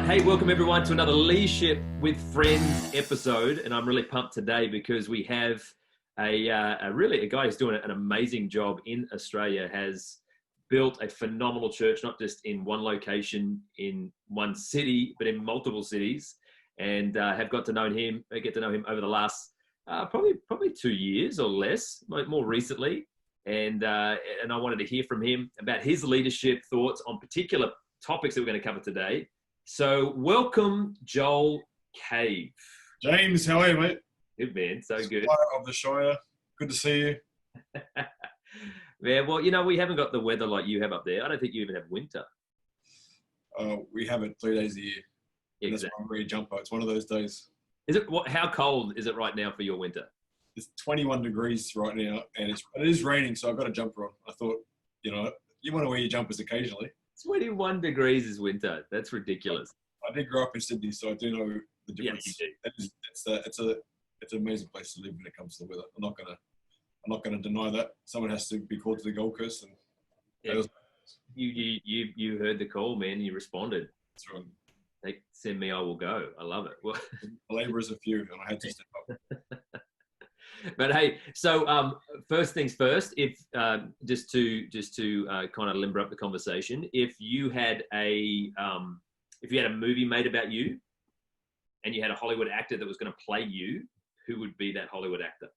right, hey, welcome everyone to another Leadership with Friends episode, and I'm really pumped today because we have a guy who's doing an amazing job in Australia. Has built a phenomenal church, not just in one location in one city, but in multiple cities, and have get to know him over the last probably 2 years or less, more recently, and I wanted to hear from him about his leadership thoughts on particular topics that we're going to cover today. So welcome, Joel Cave. James, how are you, mate? Good, man. So good. Of the Shire. Good to see you. Yeah, well, we haven't got the weather like you have up there. I don't think you even have winter. We have it 3 days a year. Exactly. That's why I'm wearing a jumper. It's one of those days. How cold is it right now for your winter? It's 21 degrees right now, and it is raining, so I've got a jumper on. I thought, you want to wear your jumpers occasionally. 21 degrees is winter. That's ridiculous. I did grow up in Sydney, so I do know the difference. Yeah, you do. It's an amazing place to live when it comes to the weather. I'm not gonna deny that. Someone has to be called to the Gold Coast, and yeah. You heard the call, man. You responded. That's right. They send me, I will go. I love it. Well, the labourers are few, and I had to step up. But hey, so first things first. If just to kind of limber up the conversation, if you had a movie made about you, and you had a Hollywood actor that was going to play you, who would be that Hollywood actor?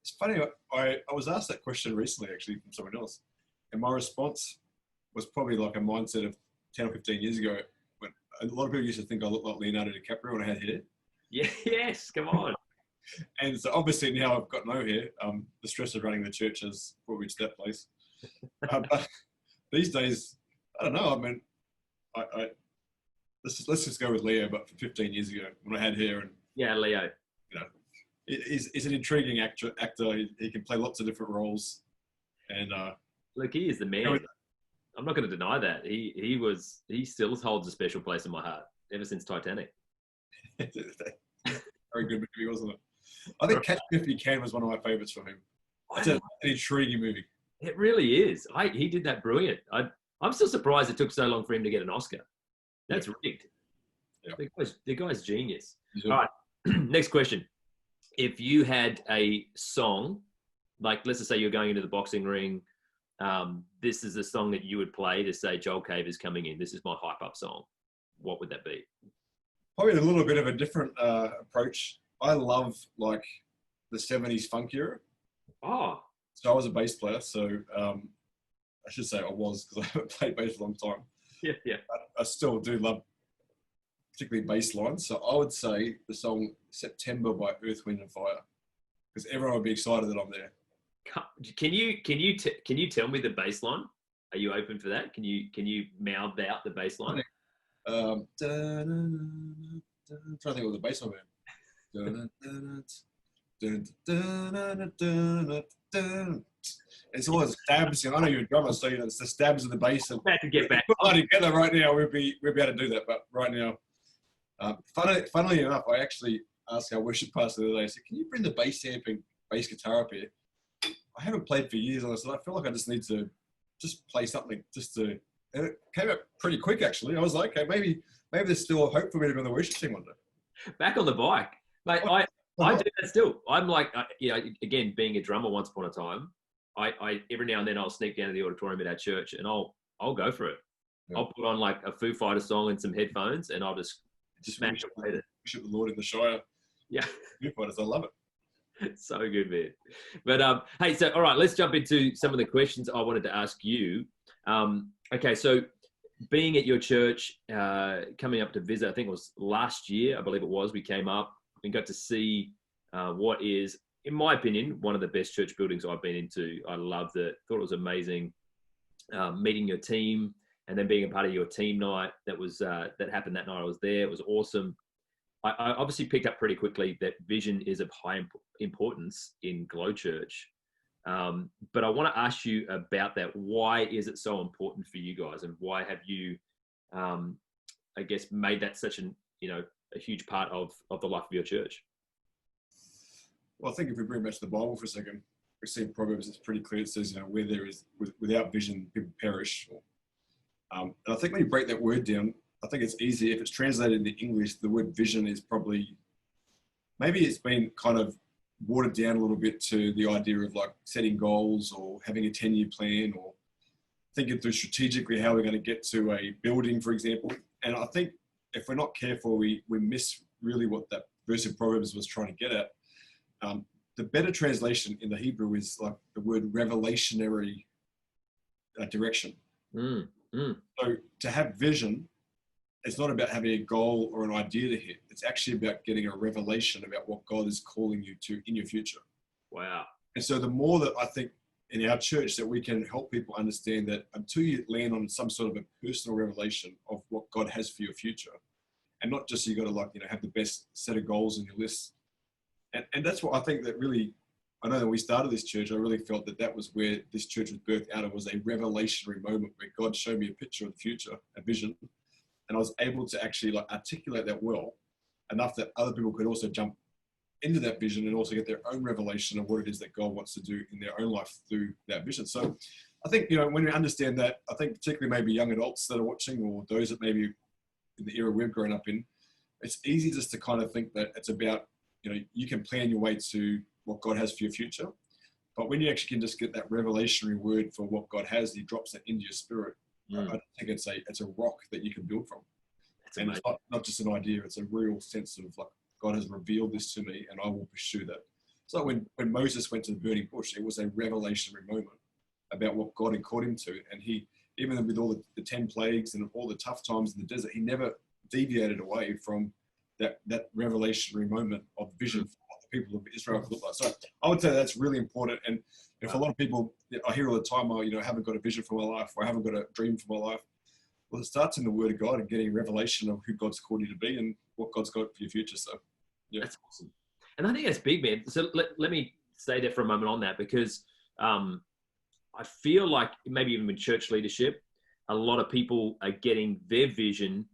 It's funny. I was asked that question recently, actually, from someone else, and my response was probably like a mindset of 10 or 15 years ago, when a lot of people used to think I looked like Leonardo DiCaprio when I had hair. Yeah, yes, come on. And so obviously now I've got no hair. The stress of running the church has brought me to that place. But these days, I don't know. I mean, let's just go with Leo. But 15 years ago, when I had hair, and yeah, Leo, he's an intriguing actor. He can play lots of different roles, and look, he is the man. I'm not going to deny that. He still holds a special place in my heart ever since Titanic. Very good movie, wasn't it? I think Catch Me If You Can was one of my favourites from him. It's an intriguing movie. It really is. He did that brilliant. I'm still surprised it took so long for him to get an Oscar. That's rigged. Yeah. The guy's genius. Yeah. All right, next question. If you had a song, like let's just say you're going into the boxing ring, this is a song that you would play to say Joel Cave is coming in. This is my hype up song. What would that be? Probably a little bit of a different approach. I love like the 70s funk era. Oh. So I was a bass player. So I should say I was, because I haven't played bass for a long time. Yeah. But I still do love particularly bass lines. So I would say the song September by Earth, Wind and Fire, because everyone would be excited that I'm there. Can you tell me the bass line? Are you open for that? Can you mouth out the bass line? I'm trying to think of the bass line, man. It's all the stabs, and I know you're a drummer, so it's the stabs of the bass. And to get back. Put that together right now, we'd be able to do that. But right now, funnily enough, I actually asked our worship pastor the other day. I said, "Can you bring the bass amp and bass guitar up here?" I haven't played for years, and I said, "I feel like I just need to just play something just to." And it came up pretty quick, actually. I was like, "Okay, maybe there's still hope for me to be on the worship team one day." Back on the bike, mate. I do that still. I'm like, again, being a drummer once upon a time, I every now and then I'll sneak down to the auditorium at our church and I'll go for it. Yeah. I'll put on like a Foo Fighters song and some headphones, and I'll just smash it. Worship the Lord in the Shire. Yeah, Foo Fighters, I love it. It's so good, man. But hey, so all right, let's jump into some of the questions I wanted to ask you. Okay, so being at your church, coming up to visit, I think it was last year, I believe it was, we came up and got to see what is, in my opinion, one of the best church buildings I've been into. I loved it. Thought it was amazing. Meeting your team and then being a part of your team night that happened that night. I was there. It was awesome. I obviously picked up pretty quickly that vision is of high importance in Glow Church. But I want to ask you about that. Why is it so important for you guys, and why have you, I guess, made that such a huge part of the life of your church? Well, I think if we bring back to the Bible for a second, we see in Proverbs, it's pretty clear. It says, where there is, without vision, people perish. And I think when you break that word down, I think it's easy if it's translated into English. The word vision is probably, maybe it's been kind of watered down a little bit to the idea of like setting goals or having a 10-year plan or thinking through strategically how we're going to get to a building, for example. And I think if we're not careful, we miss really what that verse of Proverbs was trying to get at. The better translation in the Hebrew is like the word revelationary direction. So to have vision, it's not about having a goal or an idea to hit. It's actually about getting a revelation about what God is calling you to in your future. Wow. And so the more that I think in our church that we can help people understand that until you land on some sort of a personal revelation of what God has for your future, and not just you got to like, have the best set of goals in your list. And that's what I think that really, I know that when we started this church, I really felt that that was where this church was birthed out of, was a revelationary moment where God showed me a picture of the future, a vision. And I was able to actually like articulate that well enough that other people could also jump into that vision and also get their own revelation of what it is that God wants to do in their own life through that vision. So I think, when we understand that, I think particularly maybe young adults that are watching or those that maybe in the era we've grown up in, it's easy just to kind of think that it's about, you can plan your way to what God has for your future. But when you actually can just get that revelationary word for what God has, he drops that into your spirit. I think it's a rock that you can build from. That's and amazing. It's not just an idea, it's a real sense of like, God has revealed this to me and I will pursue that. So when Moses went to the burning bush, it was a revelationary moment about what God had called him to. And he, even with all the 10 plagues and all the tough times in the desert, he never deviated away from that revelationary moment of vision for what the people of Israel could look like. So I would say that's really important. And if a lot of people, I hear all the time, I haven't got a vision for my life, or I haven't got a dream for my life. Well, it starts in the Word of God and getting revelation of who God's called you to be and what God's got for your future. So, yeah. That's awesome. And I think that's big, man. So let me stay there for a moment on that, because I feel like maybe even with church leadership, a lot of people are getting their vision,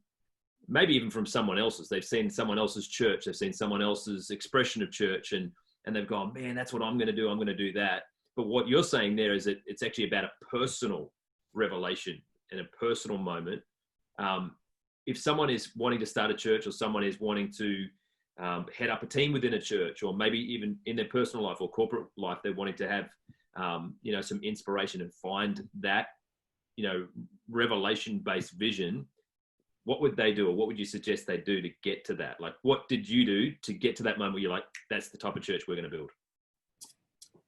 maybe even from someone else's. They've seen someone else's church. They've seen someone else's expression of church, and they've gone, man, that's what I'm going to do. I'm going to do that. But what you're saying there is that it's actually about a personal revelation and a personal moment. If someone is wanting to start a church, or someone is wanting to head up a team within a church, or maybe even in their personal life or corporate life, they're wanting to have, some inspiration and find that, revelation-based vision, what would they do, or what would you suggest they do to get to that? Like, what did you do to get to that moment where you're like, that's the type of church we're going to build?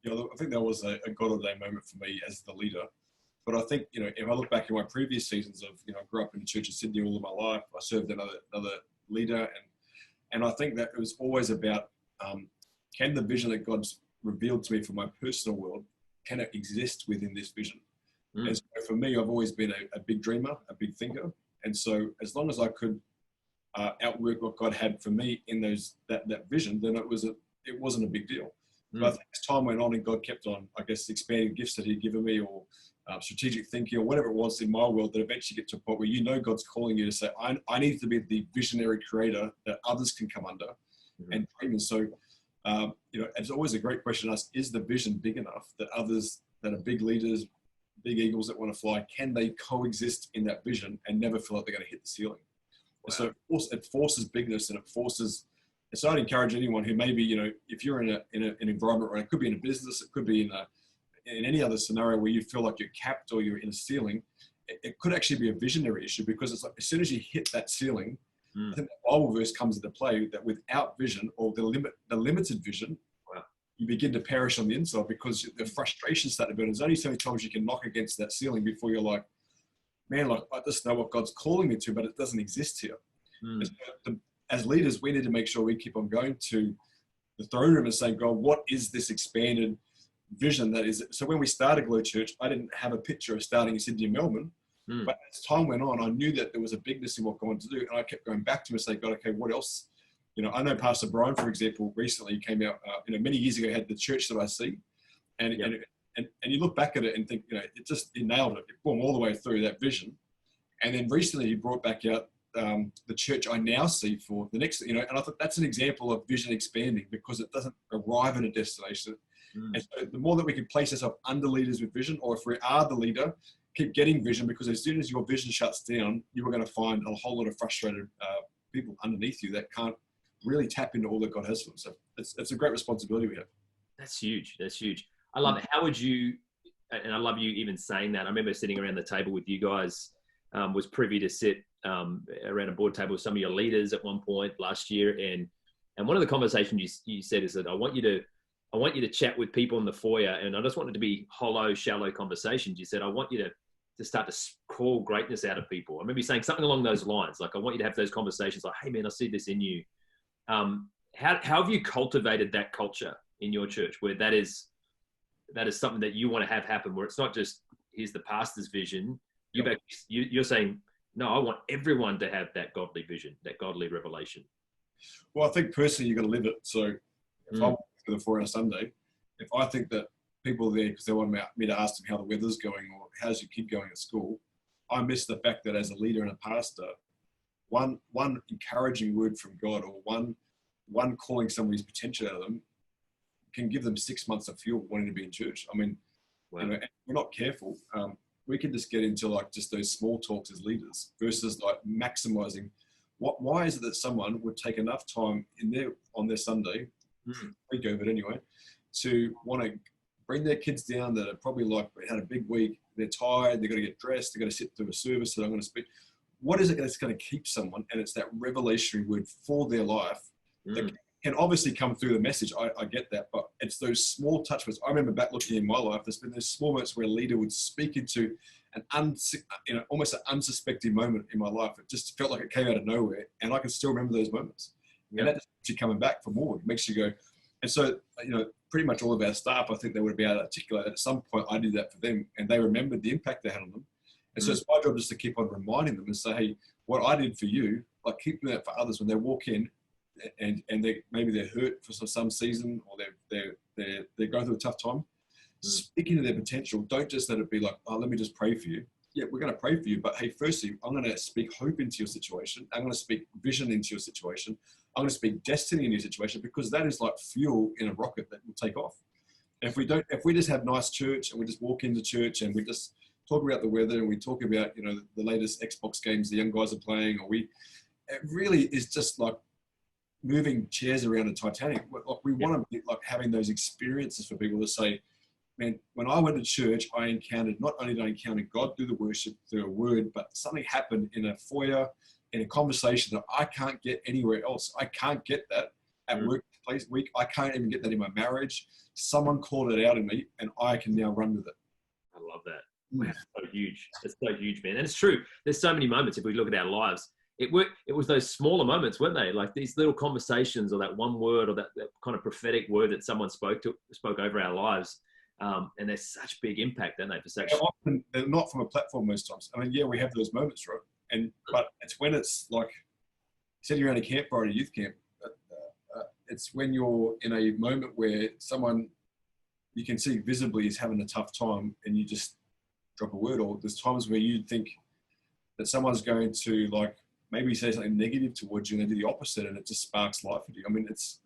Yeah, I think that was a God of the Day moment for me as the leader. But I think, if I look back in my previous seasons of, I grew up in the church in Sydney all of my life. I served another leader, and I think that it was always about, can the vision that God's revealed to me for my personal world, can it exist within this vision? And so for me, I've always been a big dreamer, a big thinker. And so as long as I could outwork what God had for me in that vision, then it wasn't a big deal. But I think as time went on and God kept on, I guess, expanding gifts that he'd given me, or strategic thinking, or whatever it was in my world, that eventually get to a point where God's calling you to say, I need to be the visionary creator that others can come under and dream. And so, it's always a great question to ask, is the vision big enough that others that are big leaders, big eagles that want to fly, can they coexist in that vision and never feel like they're going to hit the ceiling? Wow. So it forces bigness, and it forces. So I'd encourage anyone who maybe, if you're in an environment where it could be in a business, it could be in any other scenario where you feel like you're capped or you're in a ceiling, it could actually be a visionary issue, because it's like as soon as you hit that ceiling, I think the Bible verse comes into play that without vision, or the limited vision, wow, you begin to perish on the inside, because the frustration starts to build. There's only so many times you can knock against that ceiling before you're like, man, like I just know what God's calling me to, but it doesn't exist here. As leaders, we need to make sure we keep on going to the throne room and saying, God, what is this expanded vision that is? So when we started Glow Church, I didn't have a picture of starting in Sydney and Melbourne. But as time went on, I knew that there was a bigness in what God wanted to do. And I kept going back to him and saying, God, okay, what else? I know Pastor Brian, for example, recently came out, many years ago, had the church that I see. And you look back at it and think, it nailed it. It boom, all the way through that vision. And then recently he brought back out the church I now see for the next, and I thought that's an example of vision expanding, because it doesn't arrive at a destination. And so the more that we can place ourselves under leaders with vision, or if we are the leader, keep getting vision, because as soon as your vision shuts down, you are going to find a whole lot of frustrated people underneath you that can't really tap into all that God has for them. So it's a great responsibility we have. That's huge. That's huge. I love it. How would you, and I love you even saying that. I remember sitting around the table with you guys, was privy to sit around a board table with some of your leaders at one point last year. And one of the conversations you said is that I want you to chat with people in the foyer, and I just want it to be hollow, shallow conversations. You said, I want you to start to call greatness out of people. I remember you saying something along those lines. Like, I want you to have those conversations like, hey man, I see this in you. How have you cultivated that culture in your church where that is something that you want to have happen, where it's not just, here's the pastor's vision. You're saying, no, I want everyone to have that godly vision, that godly revelation. Well, I think personally you've got to live it. So if I'm for the 4 hour Sunday, if I think that people are there because they want me to ask them how the weather's going or how's your kid going at school, I miss the fact that as a leader and a pastor, one encouraging word from God, or one calling somebody's potential out of them, can give them 6 months of fuel wanting to be in church. I mean, wow. You know, if we're not careful, we can just get into like just those small talks as leaders versus like maximizing. Why is it that someone would take enough time on their Sunday, week of it anyway, to want to bring their kids down that are probably like had a big week, they're tired, they've got to get dressed, they've got to sit through a service that I'm going to speak. What is it that's going to keep someone? And it's that revelatory word for their life that can obviously come through the message. I get that, but it's those small touch points. I remember back looking in my life, there's been those small moments where a leader would speak into almost an unsuspecting moment in my life. It just felt like it came out of nowhere, and I can still remember those moments. Yep. And that just keeps you coming back for more. It makes you go. And so, pretty much all of our staff, I think they would be able to articulate at some point. I did that for them, and they remembered the impact they had on them. And so it's my job just to keep on reminding them and say, hey, what I did for you, like keep doing that for others when they walk in, and maybe they're hurt for some season, or they're going through a tough time. Speaking to their potential, don't just let it be like, oh, let me just pray for you. Yeah, we're going to pray for you, but hey, firstly, I'm going to speak hope into your situation. I'm going to speak vision into your situation. I'm going to speak destiny in your situation, because that is like fuel in a rocket that will take off. And if we just have nice church and we just walk into church and we just talk about the weather and we talk about, the latest Xbox games the young guys are playing, it really is just like moving chairs around a Titanic. Like we want to be like having those experiences for people to say, man, when I went to church, not only did I encounter God through the worship, through a word, but something happened in a foyer, in a conversation that I can't get anywhere else. I can't get that at workplace week. I can't even get that in my marriage. Someone called it out in me, and I can now run with it. I love that. That's so huge. It's so huge, man. And it's true. There's so many moments, if we look at our lives, it was those smaller moments, weren't they? Like these little conversations, or that one word, or that kind of prophetic word that someone spoke over our lives. And there's such big impact, don't they? For such often they're not from a platform most times. I mean, yeah, we have those moments, right? But it's when it's like, sitting around a campfire at a youth camp. It's when you're in a moment where someone you can see visibly is having a tough time, and you just drop a word. Or there's times where you think that someone's going to like maybe say something negative towards you, and they do the opposite, and it just sparks life for you. I mean, it's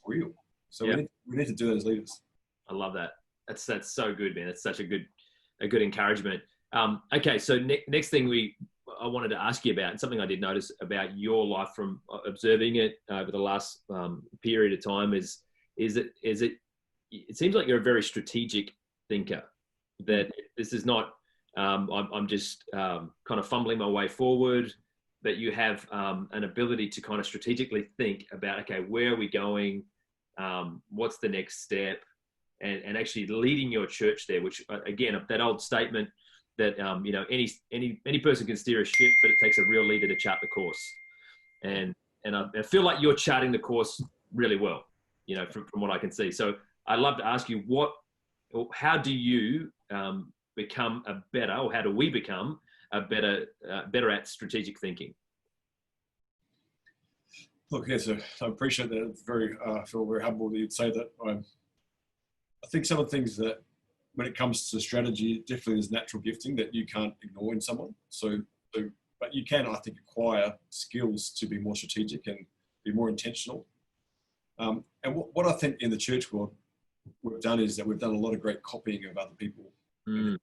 real. So we need to do that as leaders. I love that. That's so good, man. It's such a good encouragement. Okay, so next thing I wanted to ask you about, and something I did notice about your life from observing it over the last period of time is it seems like you're a very strategic thinker. That this is not I'm just kind of fumbling my way forward. That you have an ability to kind of strategically think about, okay, where are we going? What's the next step? And actually leading your church there, which again, that old statement that any person can steer a ship, but it takes a real leader to chart the course. And I feel like you're charting the course really well, from what I can see. So I'd love to ask you, how do you become a better, or how do we become a better at strategic thinking? Look, yes, I appreciate that. It's I feel very humble that you'd say that. I think some of the things that, when it comes to strategy, definitely there's natural gifting that you can't ignore in someone. But you can, I think, acquire skills to be more strategic and be more intentional. And what I think in the church world we've done is that we've done a lot of great copying of other people. And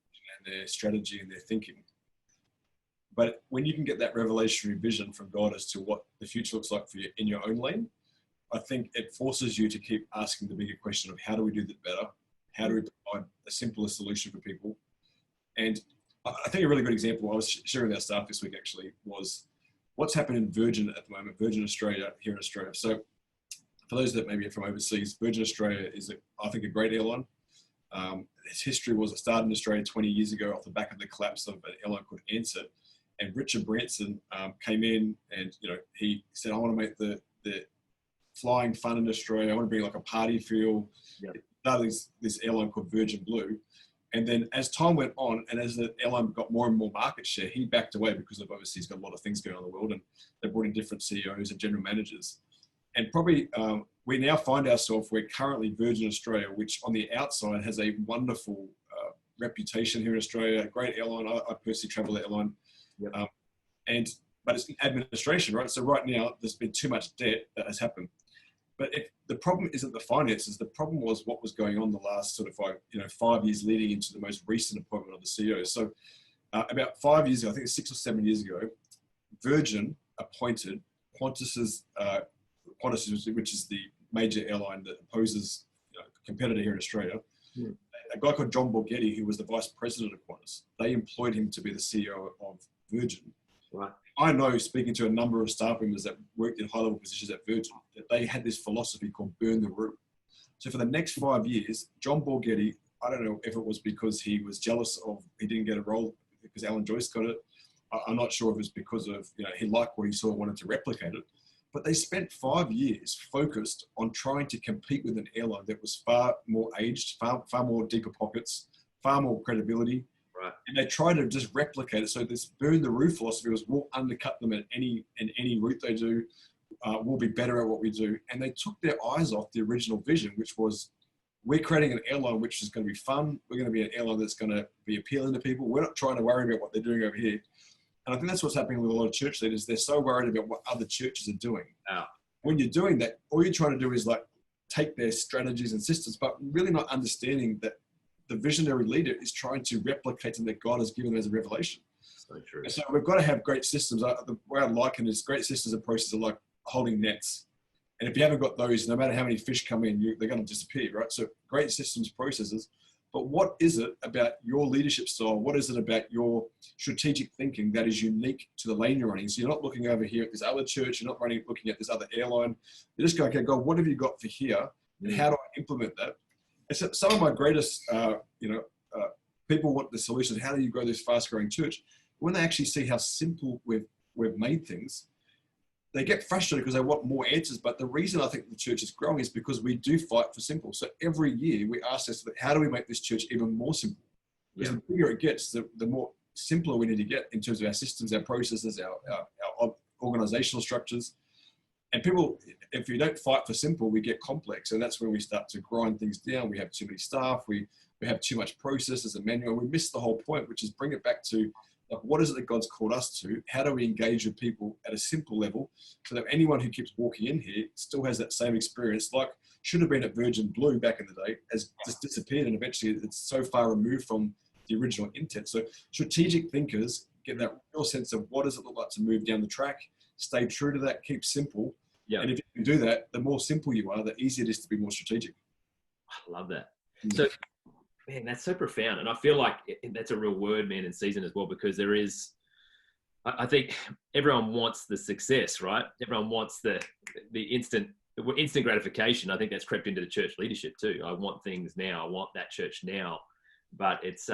their strategy and their thinking. But when you can get that revelatory vision from God as to what the future looks like for you in your own lane, I think it forces you to keep asking the bigger question of how do we do that better? How do we provide a simpler solution for people? And I think a really good example, I was sharing with our staff this week actually, was what's happened in Virgin at the moment, Virgin Australia here in Australia. So for those that maybe are from overseas, Virgin Australia is, I think, a great airline. Its history was it started in Australia 20 years ago off the back of the collapse of an airline called Ansett. And Richard Branson came in and, he said, I want to make the flying fun in Australia. I want to bring like a party feel. Yep. It started this airline called Virgin Blue. And then as time went on and as the airline got more and more market share, he backed away because of obviously he's got a lot of things going on in the world, and they brought in different CEOs and general managers. And probably we now find ourselves, we're currently Virgin Australia, which on the outside has a wonderful reputation here in Australia, a great airline. I personally travel the airline. Yep. But it's administration, right? So right now there's been too much debt that has happened. But the problem isn't the finances. The problem was what was going on the last sort of 5 years leading into the most recent appointment of the CEO. So about 5 years ago, I think it's 6 or 7 years ago, Virgin appointed Qantas, which is the major airline that opposes a competitor here in Australia. Yeah. A guy called John Borghetti, who was the vice president of Qantas. They employed him to be the CEO of Virgin. Right. I know, speaking to a number of staff members that worked in high-level positions at Virgin, that they had this philosophy called burn the room. So for the next 5 years, John Borghetti, I don't know if it was because he was jealous of he didn't get a role because Alan Joyce got it. I'm not sure if it was because of he liked what he saw and wanted to replicate it. But they spent 5 years focused on trying to compete with an airline that was far more aged, far more deeper pockets, far more credibility. Right. And they try to just replicate it. So this burn the roof philosophy was we'll undercut them at any route they do. We'll be better at what we do. And they took their eyes off the original vision, which was we're creating an airline which is going to be fun. We're going to be an airline that's going to be appealing to people. We're not trying to worry about what they're doing over here. And I think that's what's happening with a lot of church leaders. They're so worried about what other churches are doing. When you're doing that, all you're trying to do is like take their strategies and systems, but really not understanding that the visionary leader is trying to replicate something that God has given them as a revelation. So true. And so we've got to have great systems. The way I liken it is great systems and processes are like holding nets. And if you haven't got those, no matter how many fish come in, they're going to disappear, right? So great systems, processes. But what is it about your leadership style? What is it about your strategic thinking that is unique to the lane you're running? So you're not looking over here at this other church. You're not looking at this other airline. You're just going, okay, God, what have you got for here? And how do I implement that? And so some of my greatest, people want the solution. How do you grow this fast-growing church? When they actually see how simple we've made things, they get frustrated because they want more answers. But the reason I think the church is growing is because we do fight for simple. So every year we ask ourselves, how do we make this church even more simple? Because the bigger it gets, the more simpler we need to get in terms of our systems, our processes, our organizational structures. And people, if you don't fight for simple, we get complex. And that's when we start to grind things down. We have too many staff. We have too much processes and manual. We miss the whole point, which is bring it back to like, what is it that God's called us to? How do we engage with people at a simple level so that anyone who keeps walking in here still has that same experience, like should have been at Virgin Blue back in the day, has just disappeared, and eventually it's so far removed from the original intent. So strategic thinkers get that real sense of what does it look like to move down the track, stay true to that, keep simple. Yeah. And if you can do that, the more simple you are, the easier it is to be more strategic. I love that. So, man, that's so profound. And I feel like that's a real word, man, in season as well, because there is, I think everyone wants the success, right? Everyone wants the instant gratification. I think that's crept into the church leadership too. I want things now. I want that church now. But it's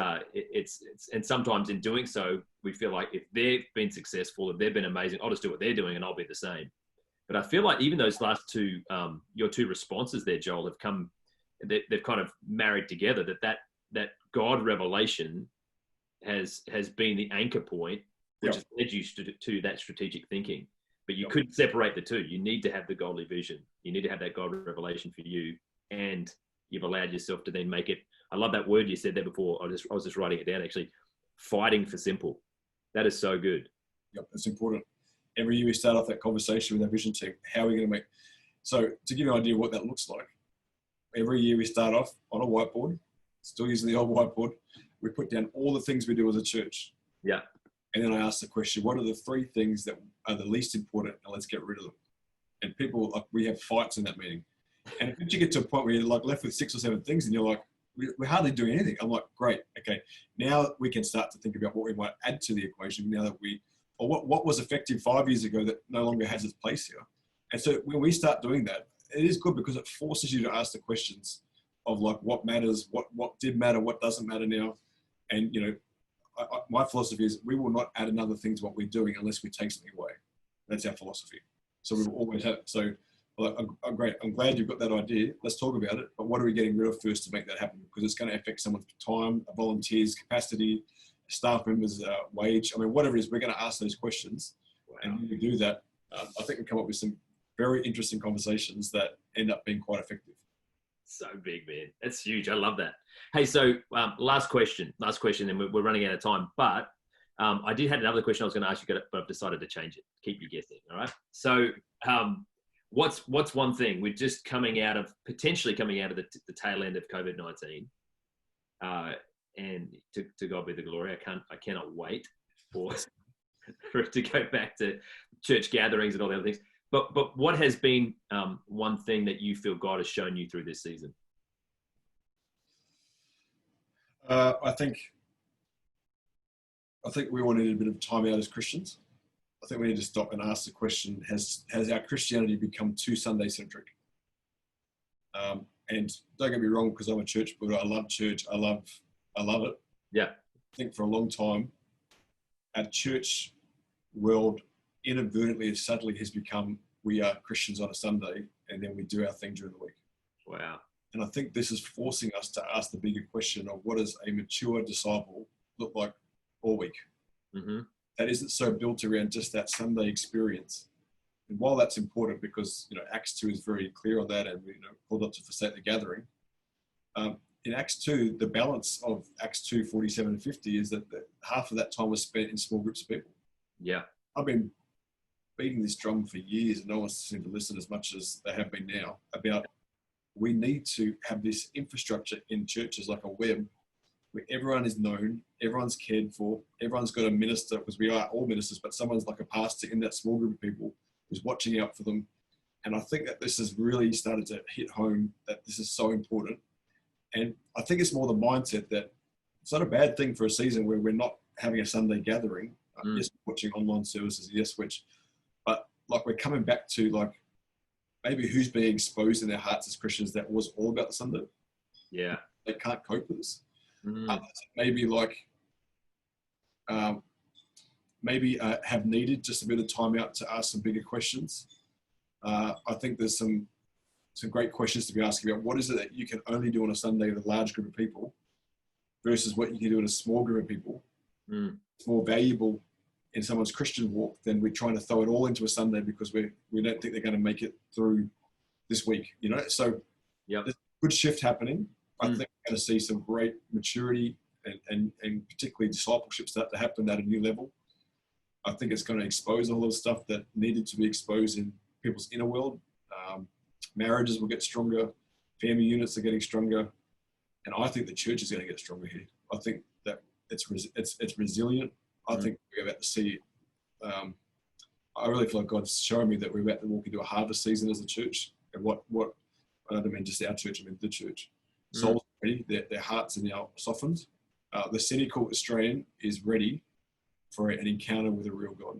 and sometimes in doing so, we feel like if they've been successful, if they've been amazing, I'll just do what they're doing and I'll be the same. But I feel like even those last two, your two responses there, Joel, have come, they've kind of married together. That God revelation has been the anchor point, which has led you to that strategic thinking. But you couldn't separate the two. You need to have the godly vision. You need to have that God revelation for you, and you've allowed yourself to then make it. I love that word you said there before. I was just writing it down actually. Fighting for simple. That is so good. Yep, that's important. Every year we start off that conversation with our vision team. How are we going to make? So to give you an idea of what that looks like, every year we start off on a whiteboard, still using the old whiteboard. we put down all the things we do as a church. Yeah. And then I ask the question, what are the 3 things that are the least important, and let's get rid of them? And people, like, we have fights in that meeting. And if you get to a point where you're like left with 6 or 7 things and you're like, we're hardly doing anything. I'm like, great. Okay. Now we can start to think about what we might add to the equation now that or what was effective 5 years ago that no longer has its place here. And so when we start doing that, it is good because it forces you to ask the questions of like, what matters, what did matter, what doesn't matter now. And, you know, my philosophy is we will not add another thing to what we're doing unless we take something away. That's our philosophy. So we will always have, so well, I'm glad you've got that idea. Let's talk about it. But what are we getting rid of first to make that happen? Because it's going to affect someone's time, a volunteer's capacity, staff members' wage. I mean, whatever it is, we're going to ask those questions. Wow. And when we do that, I think we come up with some very interesting conversations that end up being quite effective. So big, man. That's huge. I love that. Hey, so last question, and we're running out of time. But I did have another question I was going to ask you, but I've decided to change it. Keep you guessing, all right? So what's one thing? We're just potentially coming out of the tail end of COVID-19. And to God be the glory. I cannot wait for it to go back to church gatherings and all the other things. But what has been one thing that you feel God has shown you through this season? I think we all need a bit of time out as Christians. I think we need to stop and ask the question: Has our Christianity become too Sunday centric? And don't get me wrong, because I'm a church builder. I love church. I love it. Yeah. I think for a long time, our church world inadvertently, subtly has become, we are Christians on a Sunday and then we do our thing during the week. Wow. And I think this is forcing us to ask the bigger question of what does a mature disciple look like all week? Mm-hmm. That isn't so built around just that Sunday experience. And while that's important because, you know, Acts 2 is very clear on that and, you know, called up to forsake the gathering. In Acts 2, the balance of Acts 2, 47 and 50 is that half of that time was spent in small groups of people. Yeah. I've been beating this drum for years and no one seems to listen as much as they have been now about we need to have this infrastructure in churches like a web where everyone is known, everyone's cared for, everyone's got a minister, because we are all ministers, but someone's like a pastor in that small group of people who's watching out for them. And I think that this has really started to hit home that this is so important. And I think it's more the mindset that it's not a bad thing for a season where we're not having a Sunday gathering. Yes, watching online services, yes, but like we're coming back to like maybe who's being exposed in their hearts as Christians that was all about the Sunday. Yeah. They can't cope with this. Maybe like, have needed just a bit of time out to ask some bigger questions. I think there's some great questions to be asking about what is it that you can only do on a Sunday with a large group of people versus what you can do in a small group of people. It's more valuable in someone's Christian walk than we're trying to throw it all into a Sunday because we don't think they're going to make it through this week, you know? So there's a good shift happening. I think we're going to see some great maturity and particularly discipleship start to happen at a new level. I think it's going to expose all the stuff that needed to be exposed in people's inner world. Marriages will get stronger. Family units are getting stronger. And I think the church is going to get stronger here. I think that it's resilient. I think we're about to see, I really feel like God's showing me that we're about to walk into a harvest season as a church. And what I don't mean just our church, I mean the church. Souls are ready, their hearts are now softened. The cynical Australian is ready for an encounter with a real God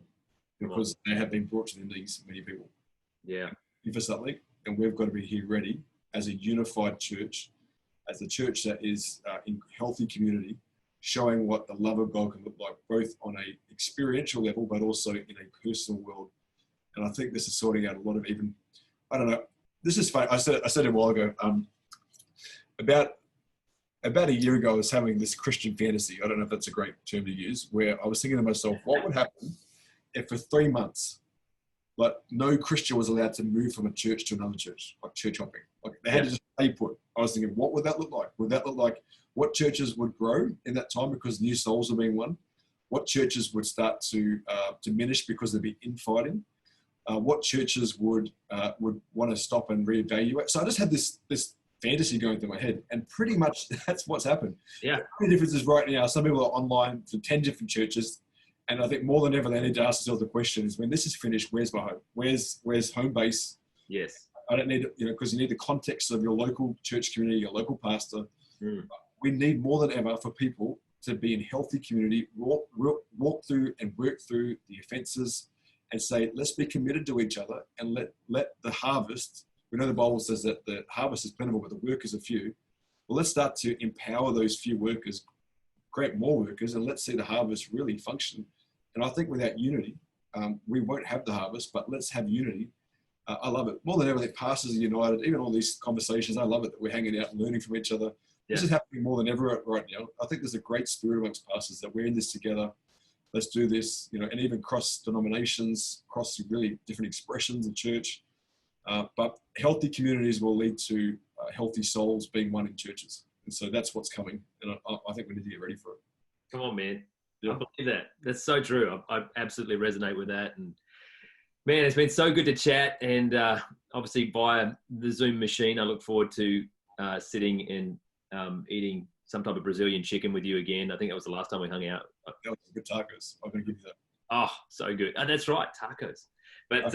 because they have been brought to their knees, many people. Yeah. For something, and we've got to be here ready as a unified church, as a church that is in healthy community, showing what the love of God can look like, both on a experiential level, but also in a personal world. And I think this is sorting out a lot of even, I don't know, this is funny. I said it a while ago, about a year ago, I was having this Christian fantasy. I don't know if that's a great term to use, where I was thinking to myself, what would happen if for 3 months, like no Christian was allowed to move from a church to another church, like church hopping. Like they had to just stay put. I was thinking, what would that look like? Would that look like what churches would grow in that time because new souls are being won? What churches would start to diminish because there'd be infighting? What churches would want to stop and reevaluate? So I just had this fantasy going through my head. And pretty much that's what's happened. Yeah. The only difference is right now, some people are online for 10 different churches. And I think more than ever, they need to ask themselves the questions: when this is finished, where's my home? Where's home base? Yes. I don't need, because you need the context of your local church community, your local pastor. We need more than ever for people to be in healthy community, walk through and work through the offenses and say, let's be committed to each other and let the harvest, we know the Bible says that the harvest is plentiful, but the workers are few. Well, let's start to empower those few workers, create more workers, and let's see the harvest really function. And I think without unity, we won't have the harvest, but let's have unity. I love it. More than ever, pastors are united. Even all these conversations, I love it that we're hanging out and learning from each other. Yeah. This is happening more than ever right now. I think there's a great spirit amongst pastors that we're in this together. Let's do this, and even cross denominations, cross really different expressions of church. But healthy communities will lead to healthy souls being one in churches. And so that's what's coming. And I think we need to get ready for it. Come on, man. Yeah. I believe that. That's so true. I absolutely resonate with that. And man, it's been so good to chat. And obviously via the Zoom machine, I look forward to sitting and eating some type of Brazilian chicken with you again. I think that was the last time we hung out. That was good tacos. I'm going to give you that. Oh, so good. And that's right, tacos. But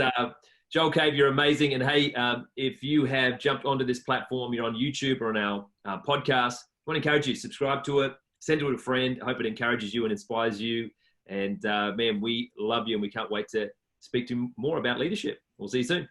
Joel Cave, you're amazing. And hey, if you have jumped onto this platform, you're on YouTube or on our podcast, I want to encourage you to subscribe to it, send it to a friend. I hope it encourages you and inspires you. And man, we love you and we can't wait to speak to you more about leadership. We'll see you soon.